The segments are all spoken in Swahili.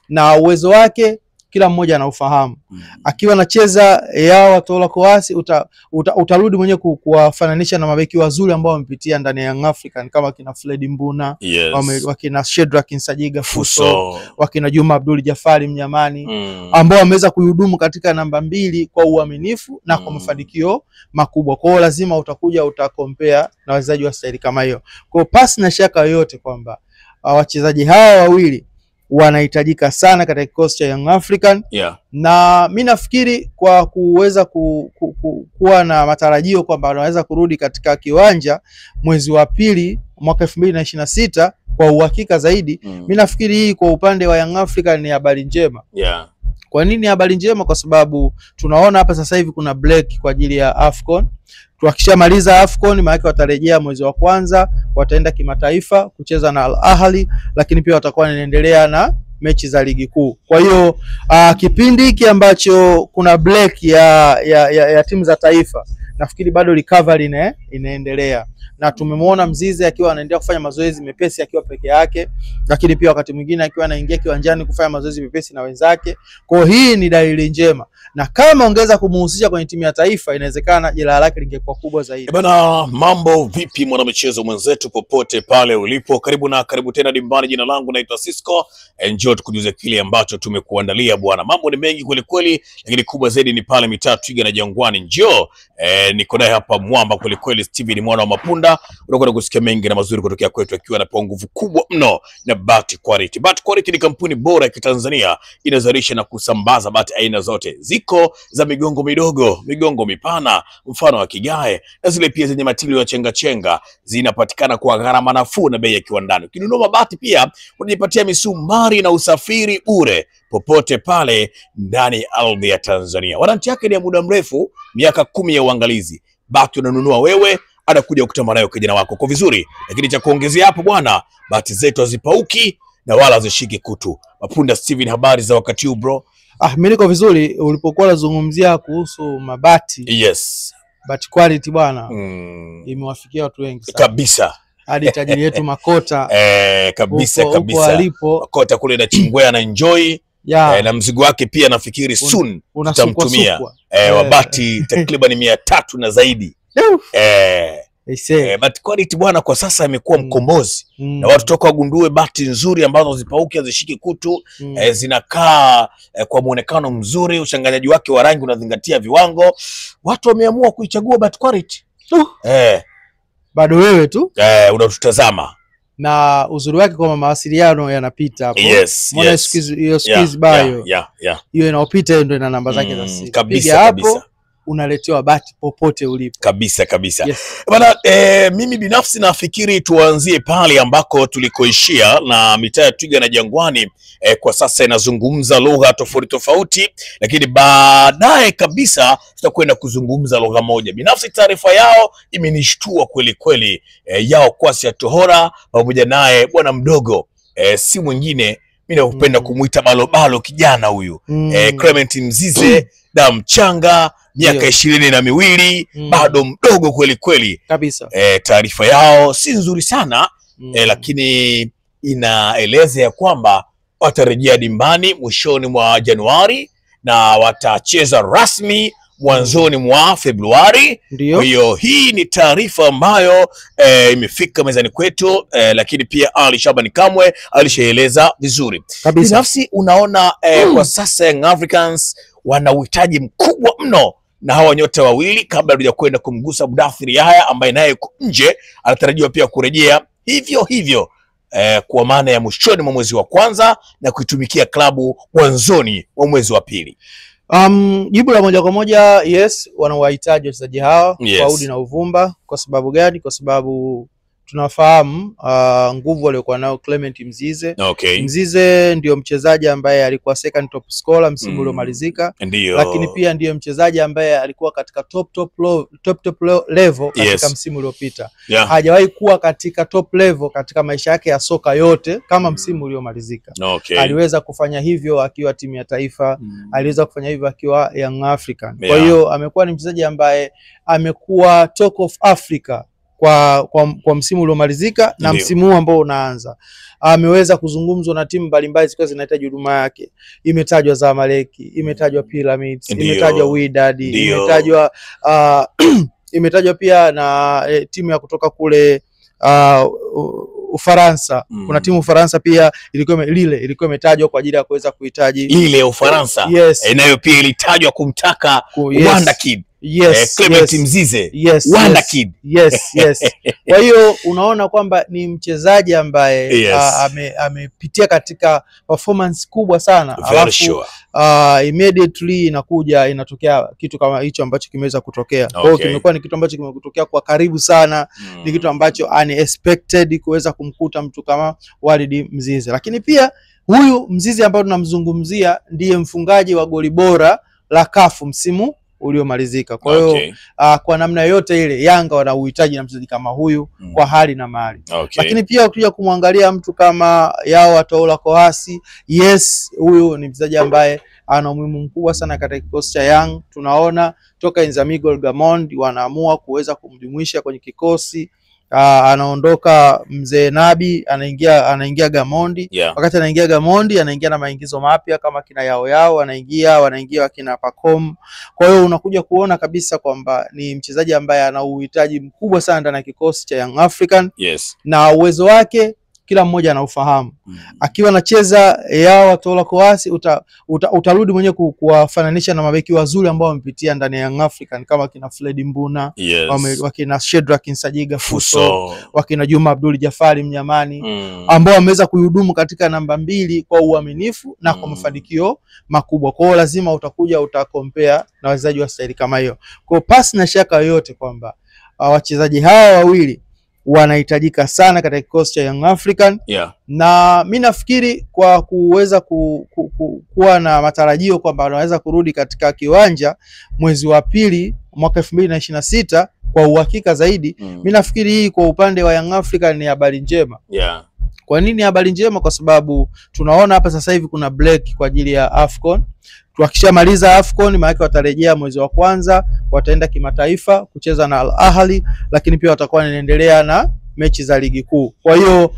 na uwezo wake kila mmoja anaufahamu. Akiwa anacheza yao Watola Koasi utarudi mwenyewe kuwafananisha na mabeki wazuri ambao wamepitia ndani ya Young African kama kina Fred Mbuna, wakina Shedrack Nsajiga Fuso, wakina Juma Abdul Jafari Mnyamani, ambao wameweza kuhudumu katika namba 2 kwa uaminifu na kwa mafanikio makubwa. Kwa hiyo lazima utakuja utakompare na wachezaji wa staili kama hiyo. Kwa hiyo pasi na shaka yoyote kwamba wachezaji hawa wawili wanahitajika sana katika kikosi cha Young African. Na mimi nafikiri kwa kuweza kuwa na matarajio kwamba wanaweza kurudi katika kiwanja mwezi wa pili mwaka 2026 kwa uhakika zaidi. Mimi nafikiri hii kwa upande wa Young African ni habari njema. Kwa nini habari njema? Kwa sababu tunaona hapa sasa hivi kuna break kwa ajili ya AFCON. Tukishamaliza AFCON maana watarejea mwezi wa kwanza, wataenda kimataifa kucheza na Al Ahly, lakini pia watakuwa wanaendelea na mechi za ligi kuu. Kwa hiyo kipindi hiki ambacho kuna break ya timu za taifa, nafikiri bado recovery inaendelea. Na tumemwona Mzize akiwa anaendelea kufanya mazoezi mepesi akiwa peke yake, lakini pia wakati mwingine akiwa anaingia kiwanjani kufanya mazoezi mepesi na wenzake. Kwa hii ni dalili njema, na kama ongeza kumuhusisha kwenye timu ya taifa, inawezekana jela lake lingekuwa kubwa zaidi. Bana, mambo vipi mwanamichezo mwenzetu popote pale ulipo? Karibu tena dimbani. Jina langu naitwa Cisco. Enjoy tukujuze kile ambacho tumekuandalia bwana. Mambo ni mengi kweli kweli, lakini kubwa zaidi ni pale mitaa Twiga na Jangwani. Njoo niko naye hapa mwamba kweli kweli, Steven mwana wa Mapunda. Unakwenda kusikia mengi na mazuri kutokea kwetu, akiwa anapewa nguvu kubwa mno na Bat Quality. Bat Quality ni kampuni bora ya Kitanzania, inazalisha na kusambaza bati aina zote. Ziko za migongo midogo, migongo mipana, mfano wa kigae, na zile pia zenye matili ya chenga zinapatikana kwa gharama nafuu na bei ya kiwandani. Ukinunua mabati pia unajipatia misumari na usafiri bure popote pale ndani ya ardhi ya Tanzania. Waranti yake ni ya muda mrefu, miaka 10 ya uangalizi. Bati unanunua wewe, anakuja kukutana nayo kijana wako kwa vizuri. Lakini cha kuongezea hapo bwana, bati zetu hazipauki na wala hazishiki kutu. Mapunda Steven, habari za wakati huu bro? Mimi niko vizuri. Ulipokuwa unazungumzia kuhusu mabati, Bat Quality bwana, imewafikia watu wengi sana kabisa. Hadi tajiri yetu Makota kabisa. Makota kule na Chingwea na enjoy na mzigo wake pia nafikiri soon tutamtumia wabati takriban 300 na zaidi. Bat Quality bwana kwa sasa imekuwa mkombozi na watu toka wagundue bati nzuri ambazo zipauki, hazishiki kutu, zinakaa kwa muonekano mzuri, uchanganyaji wake wa rangi unazingatia viwango. Watu wameamua kuichagua Bat Quality. Bado wewe tu unatutazama na uzuri wake kwa mawasiliano yanapita hapo. Mbona hiyo skiz bio hiyo inaopita ndio ina namba zake za simu. Kabisa. Unaletewa bati popote ulipo. Kabisa. Bana, mimi binafsi nafikiri tuanzie pale ambako tulikoishia, na mitaa ya Twiga na Jangwani kwa sasa inazungumza lugha tofauti, lakini baadaye kabisa tutakwenda kuzungumza lugha moja. Binafsi taarifa yao imenishtua kweli kweli, yao Kwasi ya Tohora pamoja naye bwana mdogo, si mwingine mimi napenda kumuita balobalo kijana huyu, Clement Mzize, damu changa, miaka 22, bado mdogo kweli kweli kabisa. Taarifa yao si nzuri sana, lakini inaeleza ya kwamba watarejea dimbani mwishoni mwa Januari na watacheza rasmi mwanzoni mwa Februari. Kwa hiyo hii ni taarifa ambayo imefika mezani kwetu, lakini pia Ali Shabani Kamwe alishaeleza vizuri. Binafsi unaona kwa sasa Young Africans wana uhitaji mkubwa mno na hawa nyota wawili, kabla ya kwenda kumgusa Mudathir Yahya ambaye naye nje anatarajiwa pia kurejea hivyo kwa maana ya mwishoni mwa mwezi wa kwanza na kuitumikia klabu mwanzoni mwa mwezi wa pili. Jibu la moja kwa moja, yes, wanawahitaji wachezaji hawa kwa udi na uvumba. Kwa sababu gani? Kwa sababu tunafahamu nguvu waliokuwa nao Clement Mzize. Mzize ndio mchezaji ambaye alikuwa second top scorer msimu uliomalizika, lakini pia ndio mchezaji ambaye alikuwa katika top level katika msimu uliopita. Hajawahi kuwa katika top level katika maisha yake ya soka yote kama msimu uliomalizika. Aliweza kufanya hivyo akiwa timu ya taifa, aliweza kufanya hivyo akiwa Young African. Kwa hiyo amekuwa ni mchezaji ambaye amekuwa talk of Africa kwa msimu uliomalizika na msimu huu ambao unaanza. Ameweza kuzungumzwa na timu mbalimbali zikiwa zinahitaji huduma yake. Imetajwa Zamalek, imetajwa Pyramids, imetajwa Wydad, imetajwa pia na timu ya kutoka kule Ufaransa. Kuna timu Ufaransa pia ilikuwa imetajwa kwa ajili ya kuweza kuhitaji Lille Ufaransa. Nayo pia ilitajwa kumtaka Wanda Kid. Clement Mzize. Wanda Kid. Kwa hiyo unaona kwamba ni mchezaji ambaye amepitia katika performance kubwa sana. Alafu immediately inatokea kitu kama hicho ambacho kimeweza kutokea. Kwa hiyo kimekuwa ni kitu ambacho kimetokea kwa karibu sana. Ni kitu ambacho unexpected kuweza kumkuta mtu kama Walid Mzize. Lakini pia huyu Mzize ambaye tunamzungumzia ndiye mfungaji wa goli bora la CAF msimu uliomalizika. Kwa hiyo kwa namna yote ile Yanga wana uhitaji na mchezaji kama huyu kwa hali na mali. Lakini pia ukija kumwangalia mtu kama Yao Watola Kohasi, huyu ni mchezaji ambaye ana umuhimu mkubwa sana katika kikosi cha Young. Tunaona toka Inzamigol Gamondi wanaamua kuweza kumjumuisha kwenye kikosi. Anaondoka Mzee Nabi, anaingia Gamondi. Wakati anaingia Gamondi, anaingia na maingizo mapya kama kina Yao wanaingia kina Pacom. Kwa hiyo unakuja kuona kabisa kwamba ni mchezaji ambaye ana uhitaji mkubwa sana ndani ya kikosi cha Young African. Na uwezo wake kila mmoja anaufahamu. Akiwa anacheza Yao Watola Kohasi utarudi mwenyewe kuwafananisha na mabeki wazuri ambao wamepitia ndani ya Young African kama kina Fred Mbuna, wakina Shedrack Nsajiga Fuso, wakina Juma Abdul Jafari Mnyamani, ambao wameweza kuhudumu katika namba 2 kwa uaminifu na kwa mafanikio makubwa. Kwa hiyo lazima utakompea na wachezaji wa staili kama hiyo. Kwa hiyo pasi na shaka yoyote kwamba wachezaji hawa wawili wanahitajika sana katika kikosi cha Young African. Na mimi nafikiri kwa kuweza kuwa na matarajio kwamba wanaweza kurudi katika kiwanja mwezi wa pili mwaka 2026 kwa uhakika zaidi. Mimi nafikiri hii kwa upande wa Young African ni habari njema. Kwa nini habari njema? Kwa sababu tunaona hapa sasa hivi kuna break kwa ajili ya AFCON. Wakishamaliza AFCON maana watarejea mwezi wa kwanza, wataenda kimataifa kucheza na Al Ahly, lakini pia watakuwa wanaendelea na mechi za ligi kuu. Kwa hiyo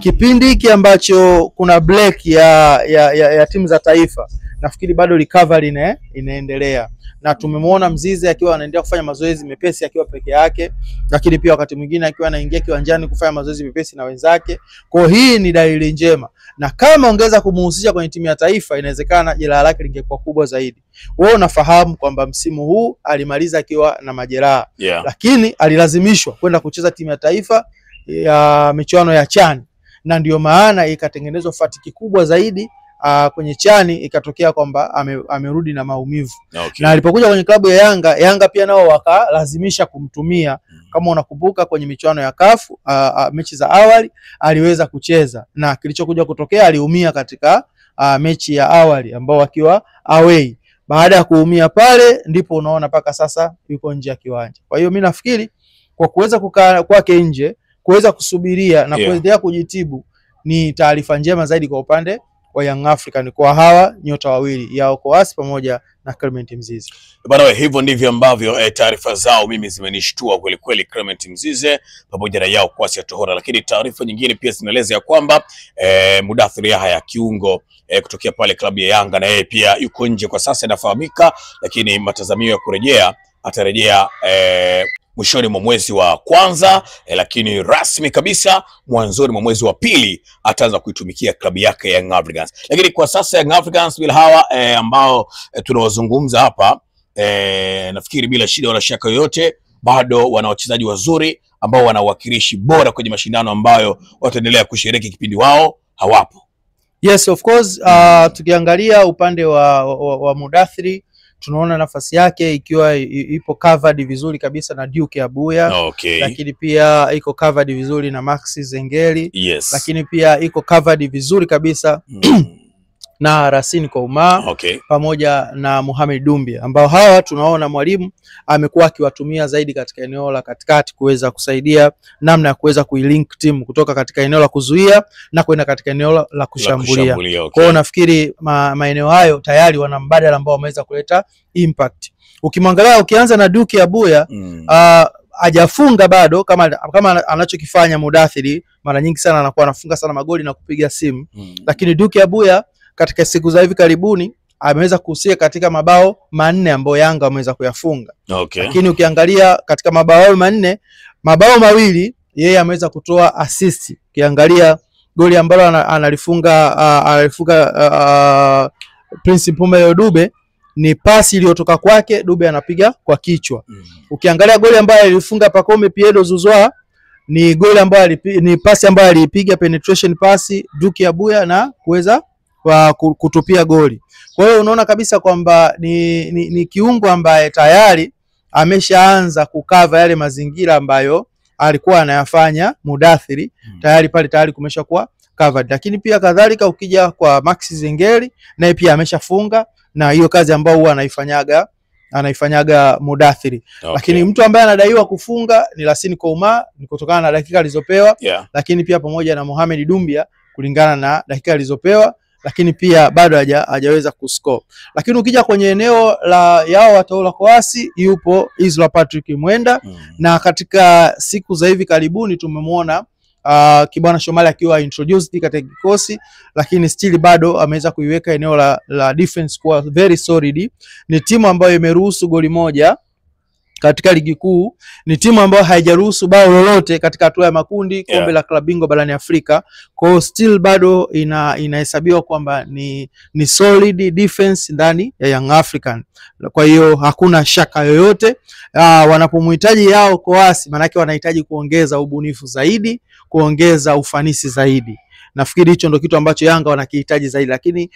kipindi hiki ambacho kuna break ya timu za taifa, nafikiri bado recovery inaendelea. Na tumemwona Mzize akiwa anaendelea kufanya mazoezi mepesi akiwa peke yake, lakini pia wakati mwingine akiwa anaingia kiwanjani kufanya mazoezi mepesi na wenzake. Kwa hii ni dalili njema. Na kama ongeza kumuhusisha kwenye timu ya taifa, inawezekana jeraha lake lingekuwa kubwa zaidi. Wewe unafahamu kwamba msimu huu alimaliza akiwa na majeraha, lakini alilazimishwa kwenda kucheza timu ya taifa ya michuano ya CHAN, na ndio maana ikatengenezwa fatiki kubwa zaidi kwenye CHAN, ikatokea kwamba amerudi na maumivu. Na alipokuja kwenye klabu ya Yanga pia nao wakalazimisha kumtumia. Kama unakumbuka kwenye michuano ya CAF mechi za awali aliweza kucheza, na kilichokuja kutokea aliumia katika mechi ya awali ambao wakiwa away. Baada ya kuumia pale ndipo unaona paka sasa yuko nje ya kiwanja. Kwa hiyo mimi nafikiri kwa kuweza kukaa kwake nje, kuweza kusubiria na kuendelea kujitibu ni taarifa njema zaidi kwa upande wa Young African, kwa hawa nyota wawili Yao Kohasi pamoja na Clement Mzize. Bwana, hivyo ndivyo ambavyo taarifa zao mimi zimenishtua kweli kweli, Clement Mzize pamoja na Yao Kohasi Tohora. Lakini taarifa nyingine pia zinaeleza ya kwamba Mudathir Yahya kiungo kutokea pale klabu ya Yanga, na yeye pia yuko nje kwa sasa inafahamika, lakini matazamio ya kurejea atarejea mwishoni mwa mwezi wa kwanza, lakini rasmi kabisa mwanzoni mwa mwezi wa pili ataanza kuitumikia klabu yake Young Africans. Lakini kwa sasa Young Africans bila hawa ambao tunawazungumza hapa, nafikiri bila shida wala shaka yoyote bado wana wachezaji wazuri ambao wana wakilishi bora kwenye mashindano ambayo wataendelea kushiriki kipindi wao hawapo. Yes, of course. Tukiangalia upande wa Mudathir, tunaona nafasi yake ikiwa ipo covered vizuri kabisa na Duke Abuya. Lakini pia iko covered vizuri na Maxi Zengeli. Lakini pia iko covered vizuri kabisa na Racine Kouma pamoja na Mohamed Dumbia, ambao hawa tunaona mwalimu amekuwa akiwatumia zaidi katika eneo la katikati kuweza kusaidia namna ya kuweza kuilink timu kutoka katika eneo la kuzuia na kwenda katika eneo la kushambulia. Kwa hiyo nafikiri maeneo hayo tayari wana mbadala ambao wameweza kuleta impact. Ukimwangalia ukianza na Duke Abuya, hajafunga bado kama anachokifanya Mudathiri, mara nyingi sana anakuwa anafunga sana magoli na kupiga simu. Lakini Duke Abuya katika siku za hivi karibuni ameweza kuhusika katika mabao 4 ambayo Yanga wameweza kuyafunga. Okay. Lakini ukiangalia katika mabao 4, mabao 2 yeye ameweza kutoa assist. Ukiangalia goli ambalo analifunga Prince Mpumelelo Dube ni pasi iliyotoka kwake, Dube anapiga kwa kichwa. Ukiangalia goli ambayo alifunga Pacome Pierre Zouzoua ni goli ambayo ni pasi ambayo alipiga penetration pasi Duke Abuya na kuweza kutupia goli. Kwa hiyo unaona kabisa kwamba ni kiungo ambaye tayari ameshaanza kukava yale mazingira ambayo alikuwa anayafanya Mudathiri, tayari kumeshakuwa covered. Lakini pia kadhalika ukija kwa Max Zengeli naye pia ameshafunga, na hiyo kazi ambayo huwa anaifanyaga Mudathiri. Okay. Lakini mtu ambaye anadaiwa kufunga ni Lassine Kouma, ni kutokana na dakika alizopewa. Lakini pia pamoja na Mohamed Dumbia kulingana na dakika alizopewa, lakini pia bado hajaweza kuscore. Lakini ukija kwenye eneo la yao Wataola Koasi yupo Isla Patrick Mwenda, na katika siku za hivi karibuni tumemwona Kibwana Shomali akiwa introduced katika kikosi, lakini still bado ameweza kuiweka eneo la defense kwa very solid. Ni timu ambayo imeruhusu goli moja katika ligi kuu, ni timu ambayo haijaruhusu bao lolote katika hatua ya makundi kombe la klabu bingwa barani Afrika. Kwa hiyo still bado inahesabiwa kwamba ni solid defense ndani ya Young African. Kwa hiyo hakuna shaka yoyote wanapomhitaji yao Koasi, maana yake wanahitaji kuongeza ubunifu zaidi, kuongeza ufanisi zaidi. Nafikiri hicho ndio kitu ambacho Yanga wanakihitaji zaidi, lakini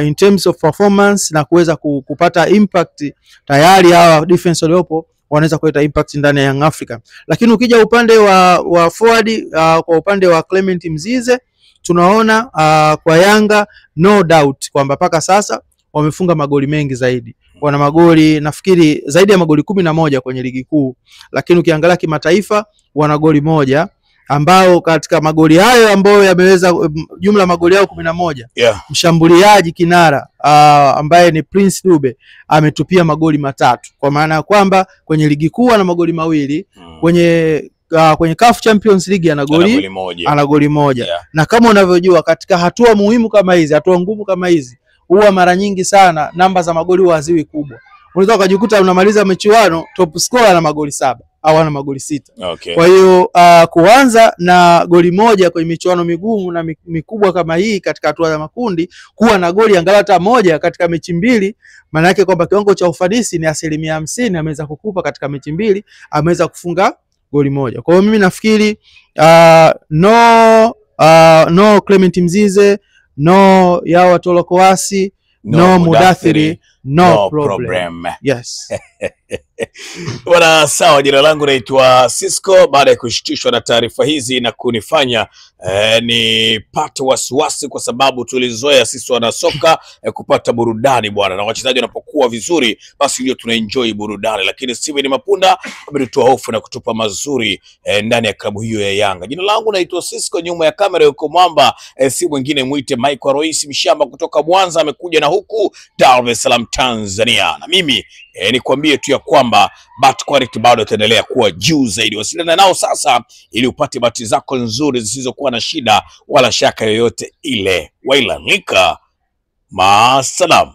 in terms of performance na kuweza kupata impact, tayari hawa defense waliopo wanaweza kuleta impact ndani ya Young Africa. Lakini ukija upande wa forward, kwa upande wa Clement Mzize tunaona kwa Yanga no doubt kwamba paka sasa wamefunga magoli mengi zaidi. Wana magoli nafikiri zaidi ya magoli 11 kwenye ligi kuu, lakini ukiangalia kimataifa wana goli moja, ambao katika magoli hayo ambayo yameweza jumla magoli yao 11, mshambuliaji kinara ambaye ni Prince Dube ametupia magoli 3, kwa maana ya kwamba kwenye ligi kuu ana magoli 2, kwenye CAF Champions League ana goli moja. Na kama unavyojua katika hatua muhimu kama hizi, hatua ngumu kama hizi, huwa mara nyingi sana namba za magoli huwa haziwi kubwa. Unaweza kujikuta unamaliza mechiwano top scorer na magoli 7 au ana magoli 6. Okay. Kwa hiyo kuanza na goli moja kwenye michuano migumu na mikubwa kama hii katika hatua ya makundi, kuwa na goli angalau hata moja katika mechi 2, maana yake kwamba kiwango cha ufanisi ni 50%. Ameweza kukupa katika mechi 2, ameweza kufunga goli moja. Kwa hiyo mimi nafikiri no Clement Mzize, no yao Wataola Koasi, no Mudathiri, no problem. Yes. Bwana sawa, jina langu naitwa Sisco. Baada ya kushitishwa na taarifa hizi na kunifanya ni pate wasiwasi, kwa sababu tulizoea sisi wana soka kupata burudani bwana, na wachezaji wanapokuwa vizuri basi ndio tunaenjoy burudani, lakini Steven Mapunda ametutoa hofu na kutupa mazuri ndani ya klabu hiyo ya Yanga. Jina langu naitwa Sisco, nyuma ya kamera yuko mwamba si mwingine muite Michael Royce Mshamba kutoka Mwanza, amekuja na huku Dar es Salaam Tanzania, na mimi nikwambie tu ya kwamba bat quality bado itaendelea kuwa juu zaidi. Wasiliana nao sasa ili upate bati zako nzuri zisizokuwa na shida wala shaka yoyote ile. Wailanika, maasalam.